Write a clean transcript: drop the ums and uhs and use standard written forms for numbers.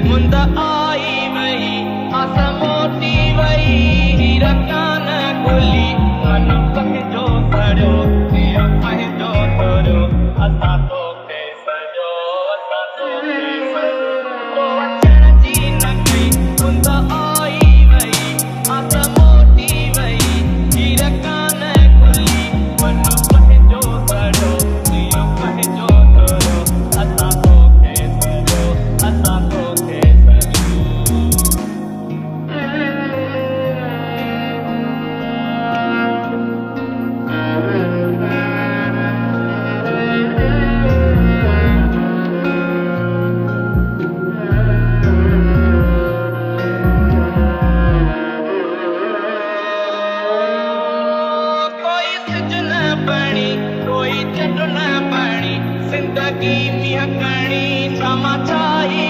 मुंद आई वही आसा मोटी वही हीरा कान खुली मन पंहिंजो सड़ो दियो पंहिंजो थोरो असां तोखे सजो असां तोखे सजो अचण जी न कई मुंद आई वही आसा मोटी वही हीरा कान खुली मन पंहिंजो सड़ो दियो पंहिंजो थोरो असां तोखे सजो असां तोखे जिंदगी में हकणी क्षमा चाही